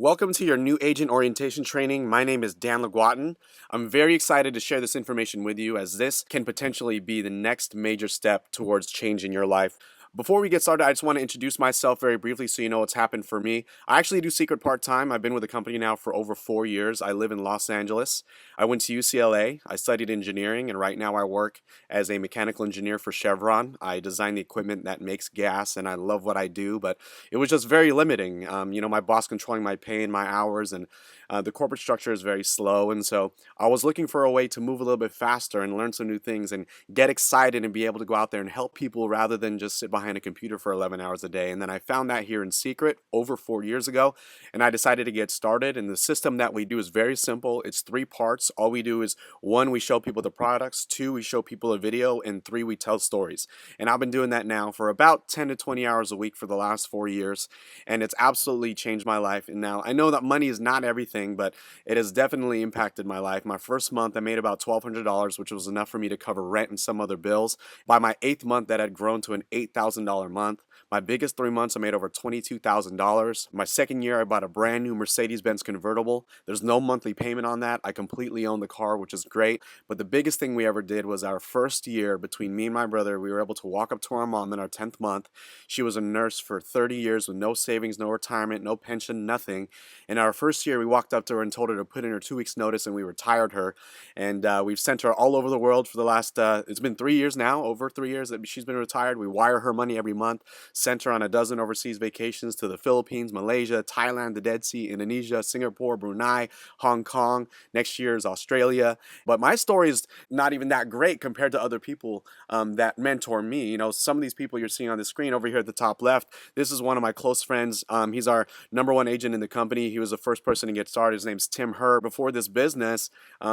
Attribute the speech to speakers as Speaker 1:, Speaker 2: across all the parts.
Speaker 1: Welcome to your new agent orientation training. My name is Dan LeGuatin. I'm very excited to share this information with you as this can potentially be the next major step towards changing your life. Before we get started, I just want to introduce myself very briefly so you know what's happened for me. I actually do Secret part-time. I've been with the company now for over 4 years. I live in Los Angeles. I went to UCLA. I studied engineering, and right now I work as a mechanical engineer for Chevron. I design the equipment that makes gas, and I love what I do, but it was just very limiting. My boss controlling my pay and my hours, and the corporate structure is very slow. And so I was looking for a way to move a little bit faster and learn some new things and get excited and be able to go out there and help people rather than just sit behind a computer for 11 hours a day. And then I found that here in Secret over 4 years ago, and I decided to get started. And the system that we do is very simple. It's three parts. All we do is one, we show people the products, two, we show people a video, and three, we tell stories. And I've been doing that now for about 10 to 20 hours a week for the last 4 years, and it's absolutely changed my life. And now I know that money is not everything, but it has definitely impacted my life. My first month, I made about $1,200, which was enough for me to cover rent and some other bills. By my eighth month, that had grown to an $8,000 month. My biggest 3 months, I made over $22,000. My second year, I bought a brand new Mercedes-Benz convertible. There's no monthly payment on that. I completely own the car, which is great. But the biggest thing we ever did was our first year between me and my brother, we were able to walk up to our mom in our 10th month. She was a nurse for 30 years with no savings, no retirement, no pension, nothing. In our first year, we walked up to her and told her to put in her 2 weeks notice, and we retired her. And we've sent her all over the world for the last, it's been 3 years now, over 3 years that she's been retired. We wire her money every month, sent her on a dozen overseas vacations to the Philippines, Malaysia, Thailand, the Dead Sea, Indonesia, Singapore, Brunei, Hong Kong. Next year is Australia. But my story is not even that great compared to other people that mentor me. You know, some of these people you're seeing on the screen over here at the top left, this is one of my close friends. He's our number one agent in the company. He was the first person to get started. His name's Tim Herr. Before this business,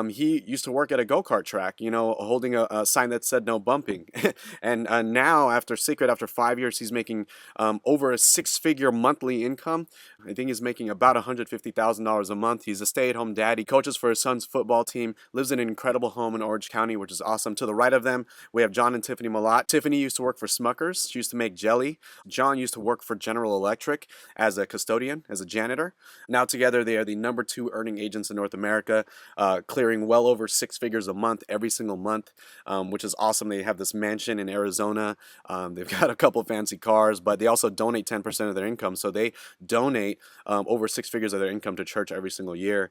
Speaker 1: he used to work at a go-kart track, you know, holding a sign that said no bumping. And now, after Secret, after 5 years, he's making over a six-figure monthly income. I think he's making about $150,000 a month. He's a stay-at-home dad. He coaches for his son's football team, lives in an incredible home in Orange County, which is awesome. To the right of them, we have John and Tiffany Malott. Tiffany used to work for Smuckers. She used to make jelly. John used to work for General Electric as a custodian, as a janitor. Now together, they are the number two earning agents in North America, clearing well over six figures a month every single month, which is awesome. They have this mansion in Arizona. They've got a couple fancy cars, but they also donate 10% of their income. So they donate over six figures of their income to church every single year.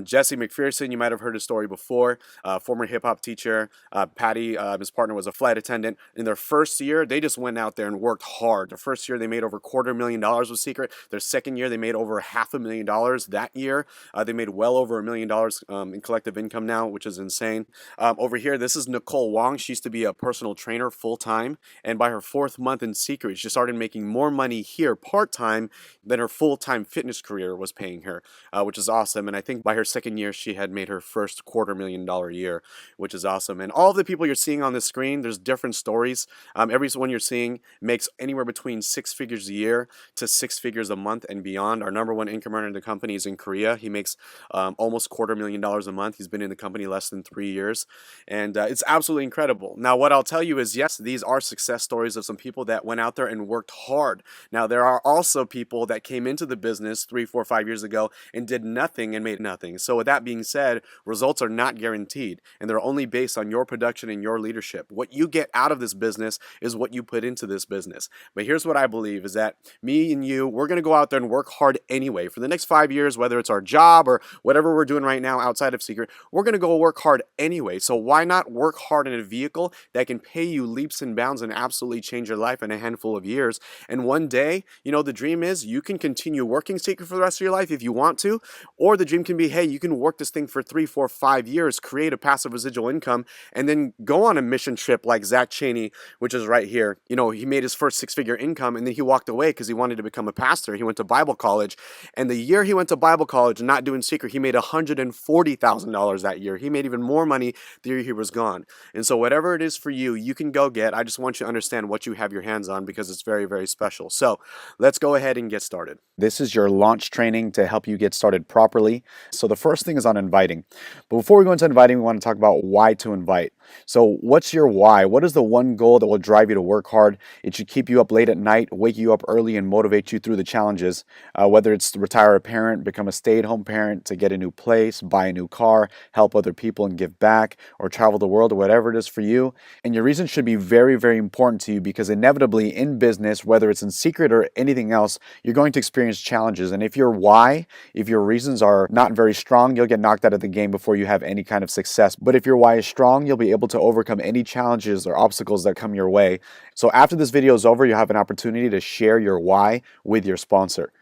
Speaker 1: Jesse McPherson, you might have heard his story before, former hip hop teacher. Patty, his partner, was a flight attendant. In their first year, they just went out there and worked hard. The first year, they made over $250,000 with Secret. Their second year, they made over $500,000. That year, they made well over $1 million in collective income now, which is insane. Over here, this is Nicole Wong. She used to be a personal trainer full-time, and by her fourth month in Secret, she started making more money here part-time than her full-time fitness career was paying her, which is awesome. And I think by her second year, she had made her first $250,000 year, which is awesome. And all of the people you're seeing on the screen, there's different stories. Every one you're seeing makes anywhere between six figures a year to six figures a month and beyond. Our number one income earner in the company is in Korea. He makes almost $250,000 a month. He's been in the company less than 3 years, and it's absolutely incredible. Now, what I'll tell you is, yes, these are success stories of some people that went out there and worked hard. Now, there are also people that came into the business 3, 4, 5 years ago and did nothing and made nothing. So with that being said, results are not guaranteed, and they're only based on your production and your leadership. What you get out of this business is what you put into this business. But here's what I believe is that me and you, we're going to go out there and work hard anyway. For the next 5 years, whether it's our job or whatever we're doing right now outside of Secret, we're going to go work hard anyway. So why not work hard in a vehicle that can pay you leaps and bounds and absolutely change your life in a handful of years? And one day, you know, the dream is you can continue working Secret for the rest of your life if you want to, or the dream can be, hey, you can work this thing for 3, 4, 5 years, create a passive residual income, and then go on a mission trip like Zach Cheney, which is right here. You know, he made his first six-figure income, and then he walked away because he wanted to become a pastor. He went to Bible college, and the year he went to Bible college and not doing Secret, he made $140,000 that year. He made even more money the year he was gone. And so whatever it is for you, you can go get. I just want you to understand what you have your hands on because it's very, very special. So let's go ahead and get started. This is your launch training to help you get started properly. So the first thing is on inviting. But before we go into inviting, we want to talk about why to invite.
Speaker 2: So, what's your why? What is the one goal that will drive you to work hard? It should keep you up late at night, wake you up early, and motivate you through the challenges. Whether it's to retire a parent, become a stay at home parent, to get a new place, buy a new car, help other people and give back, or travel the world, or whatever it is for you. And your reason should be very, very important to you because inevitably in business, whether it's in secret or anything else, you're going to experience challenges. And if your why, if your reasons are not very strong, you'll get knocked out of the game before you have any kind of success. But if your why is strong, you'll be able to overcome any challenges or obstacles that come your way. So after this video is over, you'll have an opportunity to share your why with your sponsor.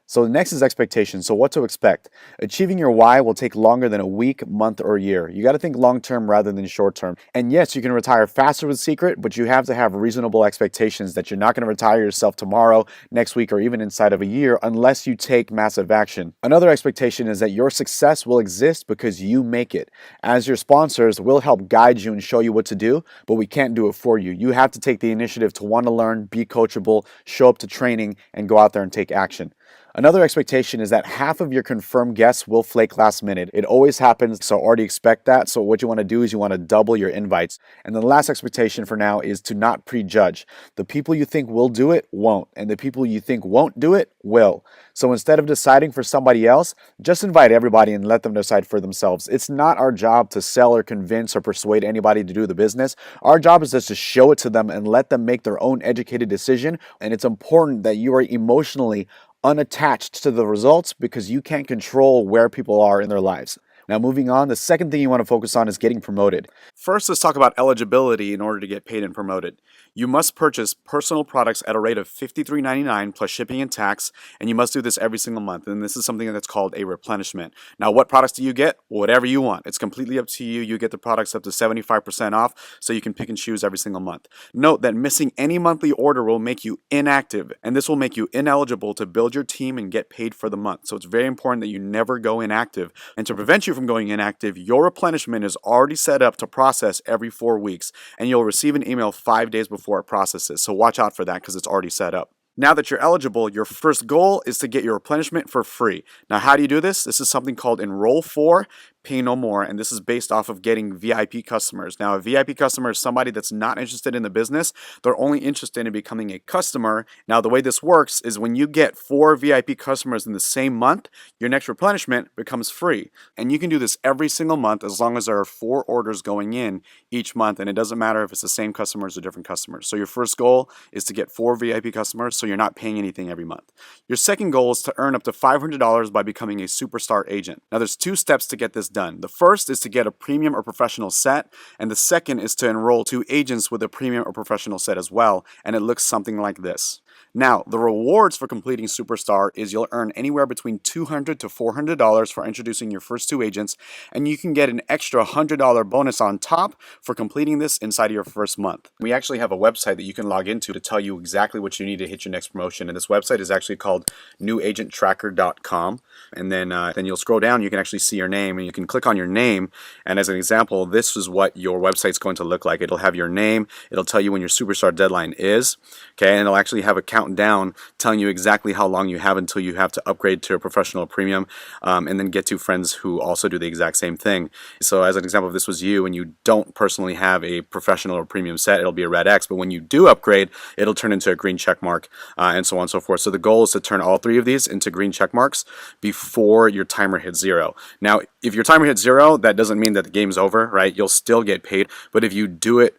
Speaker 2: So next is expectations. So what to expect? Achieving your why will take longer than a week, month, or year. You got to think long term rather than short term. And yes, you can retire faster with Secret, but you have to have reasonable expectations that you're not going to retire yourself tomorrow, next week, or even inside of a year unless you take massive action. Another expectation is that your success will exist because you make it. As your sponsors, we'll help guide you and show you what to do, but we can't do it for you. You have to take the initiative to want to learn, be coachable, show up to training, and go out there and take action. Another expectation is that half of your confirmed guests will flake last minute. It always happens, so already expect that. So what you want to do is you want to double your invites. And the last expectation for now is to not prejudge. The people you think will do it won't, and the people you think won't do it will. So instead of deciding for somebody else, just invite everybody and let them decide for themselves. It's not our job to sell or convince or persuade anybody to do the business. Our job is just to show it to them and let them make their own educated decision. And it's important that you are emotionally unattached to the results because you can't control where people are in their lives. Now, moving on, the second thing you want to focus on is getting promoted.
Speaker 1: First, let's talk about eligibility in order to get paid and promoted. You must purchase personal products at a rate of $53.99 plus shipping and tax, and you must do this every single month. And this is something that's called a replenishment. Now, what products do you get? Whatever you want. It's completely up to you. You get the products up to 75% off, so you can pick and choose every single month. Note that missing any monthly order will make you inactive, and this will make you ineligible to build your team and get paid for the month. So it's very important that you never go inactive. And to prevent you from going inactive, your replenishment is already set up to process every 4 weeks, and you'll receive an email 5 days before it processes. So watch out for that because it's already set up. Now that you're eligible, your first goal is to get your replenishment for free. Now, how do you do this? This is something called Enroll For, Pay No More, and this is based off of getting VIP customers. Now, a VIP customer is somebody that's not interested in the business. They're only interested in becoming a customer. Now, the way this works is when you get 4 VIP customers in the same month, your next replenishment becomes free. And you can do this every single month as long as there are 4 orders going in each month, and it doesn't matter if it's the same customers or different customers. So your first goal is to get 4 VIP customers so you're not paying anything every month. Your second goal is to earn up to $500 by becoming a superstar agent. Now, there's 2 steps to get this done. The first is to get a premium or professional set, and the second is to enroll 2 agents with a premium or professional set as well, and it looks something like this. Now, the rewards for completing Superstar is you'll earn anywhere between $200 to $400 for introducing your first 2 agents, and you can get an extra $100 bonus on top for completing this inside of your first month. We actually have a website that you can log into to tell you exactly what you need to hit your next promotion, and this website is actually called newagenttracker.com. And then you'll scroll down, you can actually see your name, and you can click on your name, and as an example, this is what your website's going to look like. It'll have your name, it'll tell you when your Superstar deadline is, okay, and it'll actually have a countdown telling you exactly how long you have until you have to upgrade to a professional or premium, and then get 2 friends who also do the exact same thing. So as an example, if this was you and you don't personally have a professional or premium set, it'll be a red X, but when you do upgrade, it'll turn into a green check mark, and so on and so forth. So the goal is to turn all 3 of these into green check marks before your timer hits 0. Now, if your timer hits 0, that doesn't mean that the game's over, right? You'll still get paid, but if you do it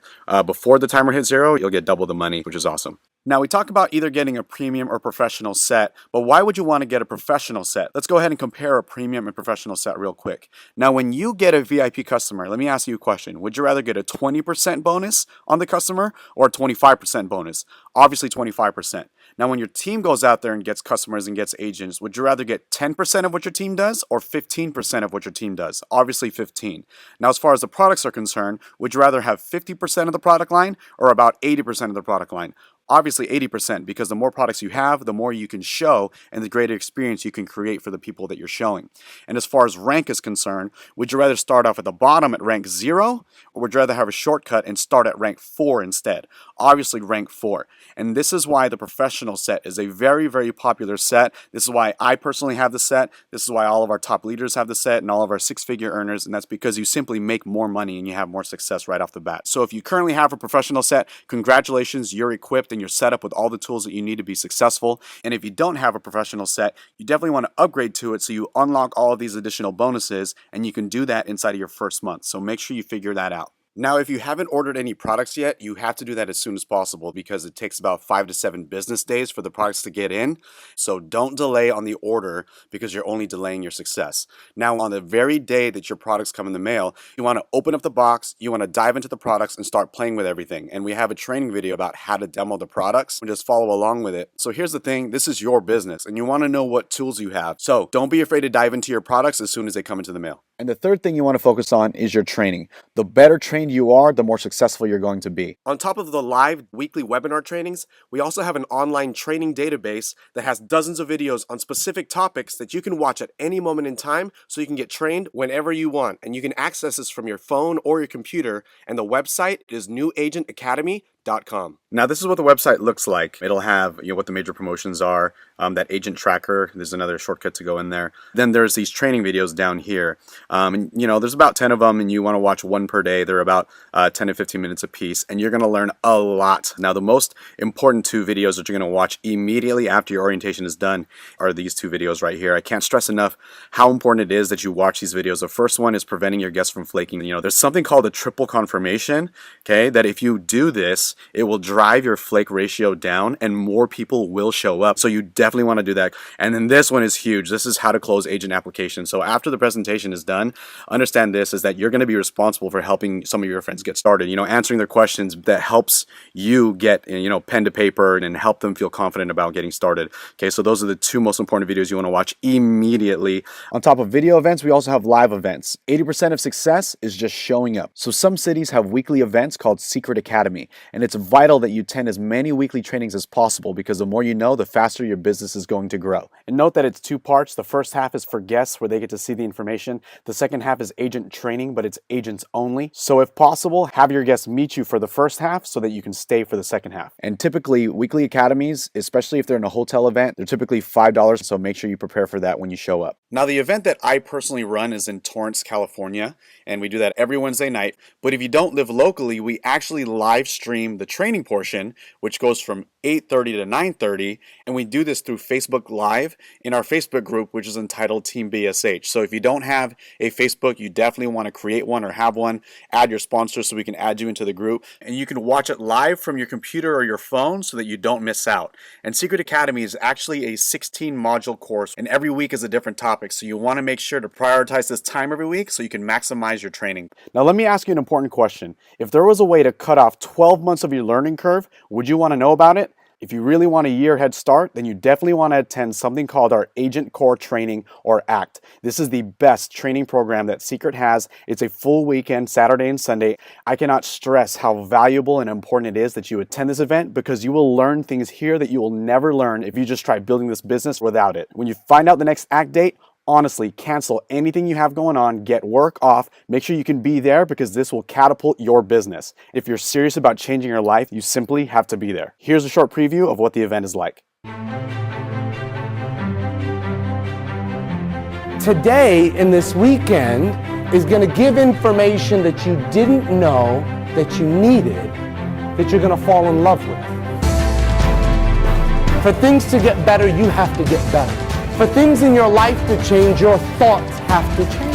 Speaker 1: before the timer hits 0, you'll get double the money, which is awesome. Now, we talk about either getting a premium or professional set, but why would you want to get a professional set? Let's go ahead and compare a premium and professional set real quick. Now, when you get a VIP customer, let me ask you a question. Would you rather get a 20% bonus on the customer or a 25% bonus? Obviously 25%. Now, when your team goes out there and gets customers and gets agents, would you rather get 10% of what your team does or 15% of what your team does? Obviously 15. Now, as far as the products are concerned, would you rather have 50% of the product line or about 80% of the product line?
Speaker 2: Obviously 80%, because the more products you have, the more you can show and the greater experience you can create for the people that you're showing. And as far as rank is concerned, would you rather start off at the bottom at rank 0, or would you rather have a shortcut and start at rank 4 instead? Obviously rank 4. And this is why the professional set is a very, very popular set. This is why I personally have the set. This is why all of our top leaders have the set and all of our six-figure earners, and that's because you simply make more money and you have more success right off the bat. So if you currently have a professional set, congratulations, you're equipped and you're set up with all the tools that you need to be successful. And if you don't have a professional set, you definitely want to upgrade to it so you unlock all of these additional bonuses, and you can do that inside of your first month. So make sure you figure that out. Now, if you haven't ordered any products yet, you have to do that as soon as possible because it takes about 5 to 7 business days for the products to get in. So don't delay on the order because you're only delaying your success. Now, on the very day that your products come in the mail, you want to open up the box, you want to dive into the products and start playing with everything. And we have a training video about how to demo the products and just follow along with it. So here's the thing, this is your business and you want to know what tools you have. So don't be afraid to dive into your products as soon as they come into the mail.
Speaker 3: And the third thing you want to focus on is your training. The better trained you are, the more successful you're going to be.
Speaker 1: On top of the live weekly webinar trainings, we also have an online training database that has dozens of videos on specific topics that you can watch at any moment in time so you can get trained whenever you want. And you can access this from your phone or your computer. And the website is newagentacademy.com.
Speaker 2: Now, this is what the website looks like. It'll have what the major promotions are, that agent tracker. There's another shortcut to go in there. Then there's these training videos down here. And there's about 10 of them, and you want to watch one per day. They're about 10 to 15 minutes a piece, and you're going to learn a lot. Now, the most important 2 videos that you're going to watch immediately after your orientation is done are these 2 videos right here. I can't stress enough how important it is that you watch these videos. The first one is preventing your guests from flaking. There's something called a triple confirmation, okay, that if you do this, it will drive your flake ratio down and more people will show up. So you definitely want to do that. And then this one is huge. This is how to close agent applications. So after the presentation is done, understand this is that you're going to be responsible for helping some of your friends get started, answering their questions. That helps you get, pen to paper and help them feel confident about getting started. Okay, so those are the 2 most important videos you want to watch immediately.
Speaker 3: On top of video events, we also have live events. 80% of success is just showing up. So some cities have weekly events called Secret Academy, and it's vital that you attend as many weekly trainings as possible because the more you know, the faster your business is going to grow.
Speaker 2: And note that it's 2 parts. The first half is for guests where they get to see the information. The second half is agent training, but it's agents only. So if possible, have your guests meet you for the first half so that you can stay for the second half.
Speaker 3: And typically weekly academies, especially if they're in a hotel event, they're typically $5. So make sure you prepare for that when you show up.
Speaker 2: Now, the event that I personally run is in Torrance, California, and we do that every Wednesday night. But if you don't live locally, we actually live stream the training portion, which goes from 8:30 to 9:30, and we do this through Facebook Live in our Facebook group, which is entitled Team BSH. So if you don't have a Facebook, you definitely want to create one or have one. Add your sponsor so we can add you into the group, and you can watch it live from your computer or your phone so that you don't miss out. And Secret Academy is actually a 16-module course, and every week is a different topic. So you want to make sure to prioritize this time every week so you can maximize your training.
Speaker 1: Now, let me ask you an important question. If there was a way to cut off 12 months of your learning curve, would you want to know about it? If you really want a year head start, then you definitely want to attend something called our Agent Core Training, or ACT. This is the best training program that Secret has. It's a full weekend, Saturday and Sunday. I cannot stress how valuable and important it is that you attend this event because you will learn things here that you will never learn if you just try building this business without it. When you find out the next ACT date, honestly, cancel anything you have going on, get work off, make sure you can be there because this will catapult your business. If you're serious about changing your life, you simply have to be there. Here's a short preview of what the event is like.
Speaker 4: Today, in this weekend, is going to give information that you didn't know that you needed, that you're going to fall in love with. For things to get better, you have to get better. For things in your life to change, your thoughts have to change.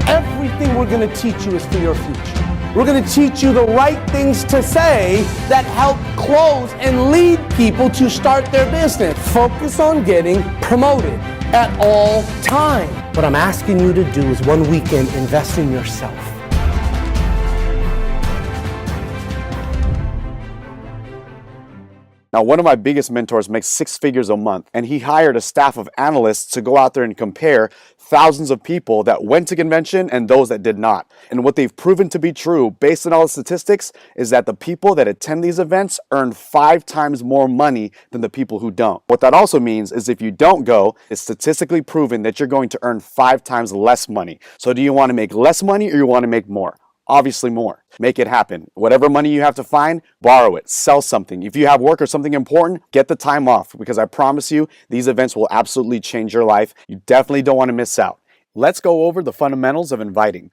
Speaker 4: Everything we're going to teach you is for your future. We're going to teach you the right things to say that help close and lead people to start their business. Focus on getting promoted at all times. What I'm asking you to do is one weekend invest in yourself.
Speaker 2: Now, one of my biggest mentors makes 6 figures a month, and he hired a staff of analysts to go out there and compare thousands of people that went to convention and those that did not. And what they've proven to be true, based on all the statistics, is that the people that attend these events earn 5 times more money than the people who don't. What that also means is if you don't go, it's statistically proven that you're going to earn 5 times less money. So do you want to make less money or you want to make more? Obviously more. Make it happen. Whatever money you have to find, borrow it, sell something. If you have work or something important, get the time off, because I promise you, these events will absolutely change your life. You definitely don't want to miss out. Let's go over the fundamentals of inviting.